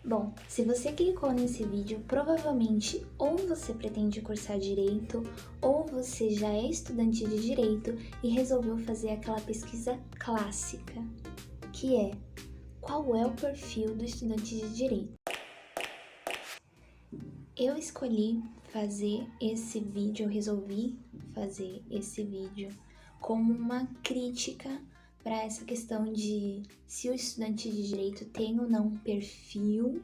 Bom, se você clicou nesse vídeo, provavelmente ou você pretende cursar Direito, ou você já é estudante de Direito e resolveu fazer aquela pesquisa clássica, que é: qual é o perfil do estudante de Direito? Eu escolhi fazer esse vídeo, eu resolvi fazer esse vídeo como uma crítica para essa questão de se o estudante de Direito tem ou não perfil.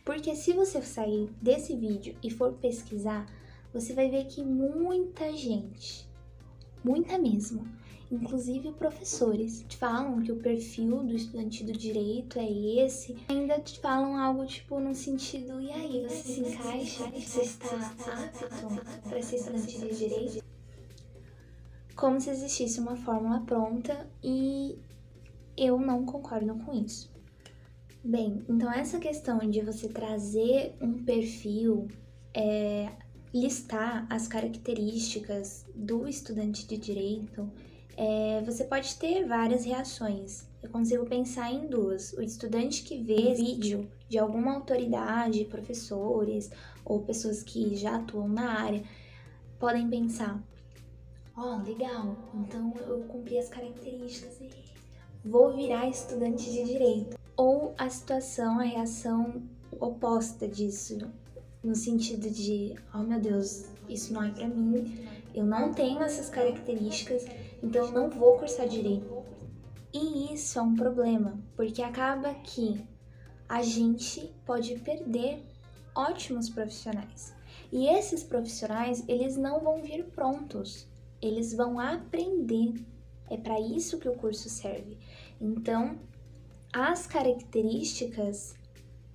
Porque se você sair desse vídeo e for pesquisar, você vai ver que muita gente, muita mesmo, inclusive professores, te falam que o perfil do estudante do direito é esse, ainda te falam algo tipo no sentido: e aí, você se encaixa? Você está apto para ser estudante de direito? Como se existisse uma fórmula pronta, e eu não concordo com isso. Bem, então essa questão de você trazer um perfil, listar as características do estudante de direito, você pode ter várias reações. Eu consigo pensar em duas. O estudante que vê vídeo de alguma autoridade, professores ou pessoas que já atuam na área, podem pensar: legal, então eu cumpri as características e vou virar estudante de direito. Ou a situação, a reação oposta disso, no sentido de: meu Deus, isso não é pra mim, eu não tenho essas características, então eu não vou cursar direito. E isso é um problema, porque acaba que a gente pode perder ótimos profissionais. E esses profissionais, eles não vão vir prontos, eles vão aprender. É para isso que o curso serve. Então, as características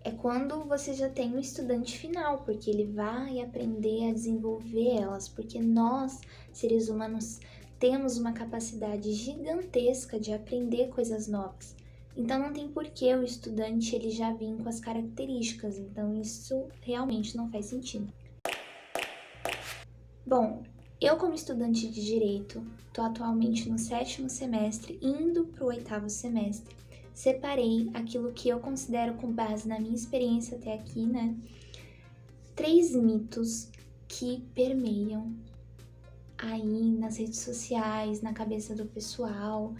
é quando você já tem o estudante final, porque ele vai aprender a desenvolver elas, porque nós, seres humanos, temos uma capacidade gigantesca de aprender coisas novas. Então não tem porquê o estudante ele já vir com as características, então isso realmente não faz sentido. Bom, eu como estudante de Direito, estou atualmente no 7º semestre, indo para o 8º semestre. Separei aquilo que eu considero, com base na minha experiência até aqui, 3 mitos que permeiam aí nas redes sociais, na cabeça do pessoal,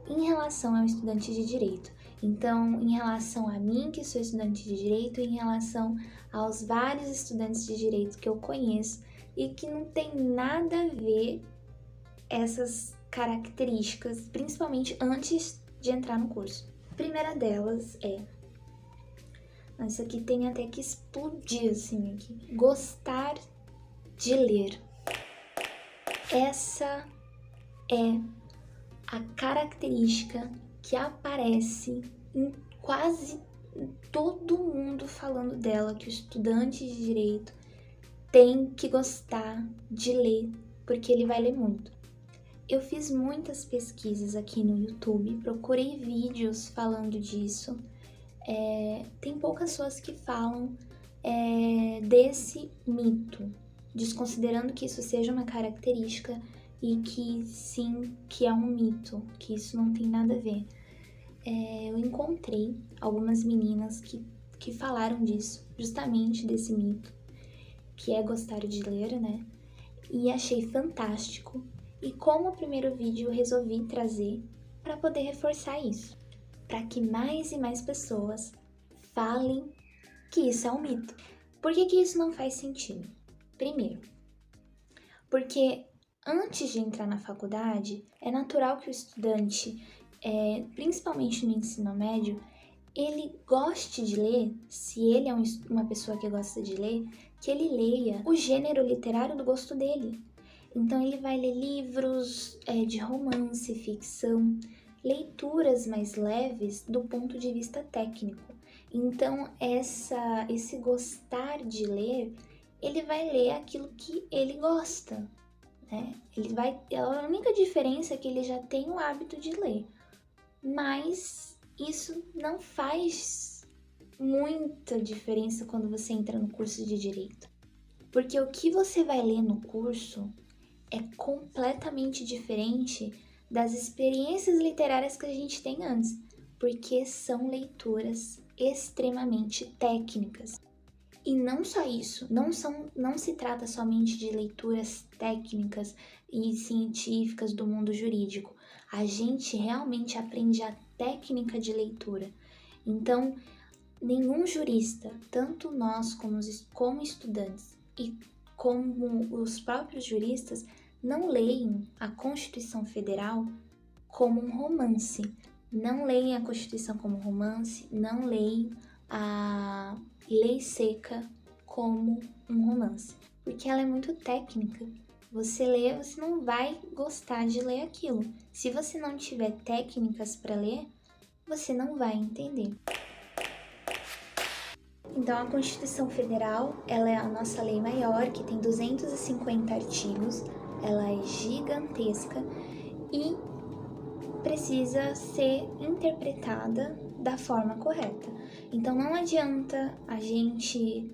em relação ao estudante de Direito. Então, em relação a mim, que sou estudante de Direito, e em relação aos vários estudantes de Direito que eu conheço e que não tem nada a ver essas características, principalmente antes de entrar no curso. A primeira delas é... isso aqui tem até que explodir assim aqui. Gostar de ler. Essa é a característica que aparece em quase todo mundo falando dela, que o estudante de Direito tem que gostar de ler, porque ele vai ler muito. Eu fiz muitas pesquisas aqui no YouTube, procurei vídeos falando disso. Tem poucas pessoas que falam desse mito, desconsiderando que isso seja uma característica e que sim, que é um mito, que isso não tem nada a ver. Eu encontrei algumas meninas que falaram disso, justamente desse mito, que é gostar de ler, e achei fantástico. E como o primeiro vídeo eu resolvi trazer para poder reforçar isso, para que mais e mais pessoas falem que isso é um mito. Por que isso não faz sentido? Primeiro, porque antes de entrar na faculdade, é natural que o estudante, principalmente no ensino médio, ele goste de ler, se ele é uma pessoa que gosta de ler, que ele leia o gênero literário do gosto dele. Então ele vai ler livros de romance, ficção, leituras mais leves do ponto de vista técnico. Então esse gostar de ler, ele vai ler aquilo que ele gosta, a única diferença é que ele já tem o hábito de ler, mas isso não faz muita diferença quando você entra no curso de Direito. Porque o que você vai ler no curso é completamente diferente das experiências literárias que a gente tem antes. porque são leituras extremamente técnicas. E não só isso, não se trata somente de leituras técnicas e científicas do mundo jurídico. A gente realmente aprende a técnica de leitura. Então, nenhum jurista, tanto nós como estudantes e como os próprios juristas, não leem a Constituição Federal como um romance. Não leem a Constituição como romance, não leem a Lei Seca como um romance, porque ela é muito técnica. Você lê, você não vai gostar de ler aquilo. Se você não tiver técnicas para ler, você não vai entender. Então, a Constituição Federal, ela é a nossa lei maior, que tem 250 artigos, ela é gigantesca e precisa ser interpretada da forma correta. Então, não adianta a gente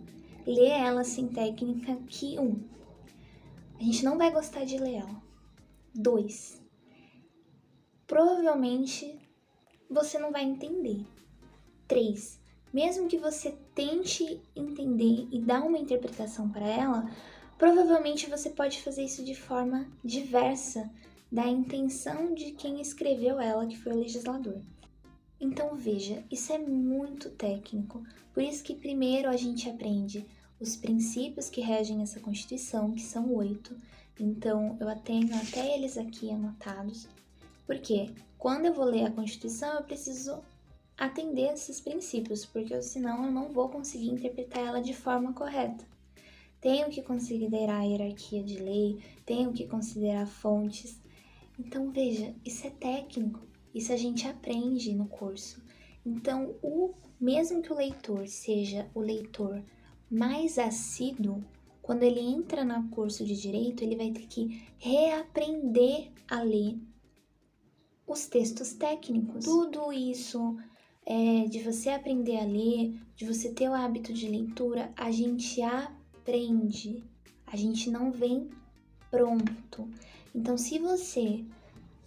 ler ela sem técnica que, a gente não vai gostar de ler ela. 2, provavelmente você não vai entender. 3, mesmo que você tente entender e dar uma interpretação para ela, provavelmente você pode fazer isso de forma diversa da intenção de quem escreveu ela, que foi o legislador. Então veja, isso é muito técnico, por isso que primeiro a gente aprende os princípios que regem essa Constituição, que são 8, então eu tenho até eles aqui anotados, porque quando eu vou ler a Constituição eu preciso atender esses princípios, porque senão eu não vou conseguir interpretar ela de forma correta. Tenho que considerar a hierarquia de lei, tenho que considerar fontes. Então veja, isso é técnico, isso a gente aprende no curso. Então, mesmo que o leitor seja o leitor mais assíduo, quando ele entra no curso de Direito, ele vai ter que reaprender a ler os textos técnicos. Tudo isso de você aprender a ler, de você ter o hábito de leitura, a gente aprende, a gente não vem pronto. Então, se você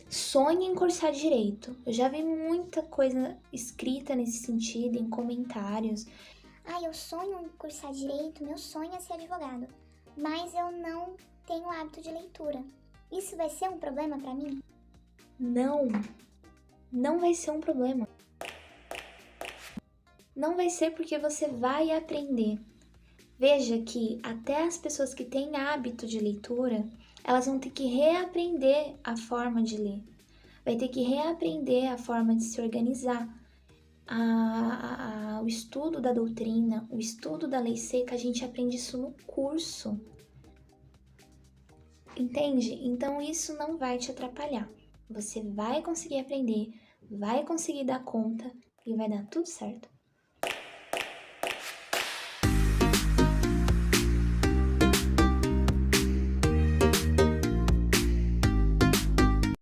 sonha em cursar Direito, eu já vi muita coisa escrita nesse sentido, em comentários. Eu sonho em cursar Direito, meu sonho é ser advogado, mas eu não tenho hábito de leitura. Isso vai ser um problema para mim? Não vai ser um problema. Não vai ser, porque você vai aprender. Veja que até as pessoas que têm hábito de leitura, elas vão ter que reaprender a forma de ler. Vai ter que reaprender a forma de se organizar. O estudo da doutrina, o estudo da lei seca, a gente aprende isso no curso. Entende? Então isso não vai te atrapalhar. Você vai conseguir aprender, vai conseguir dar conta e vai dar tudo certo.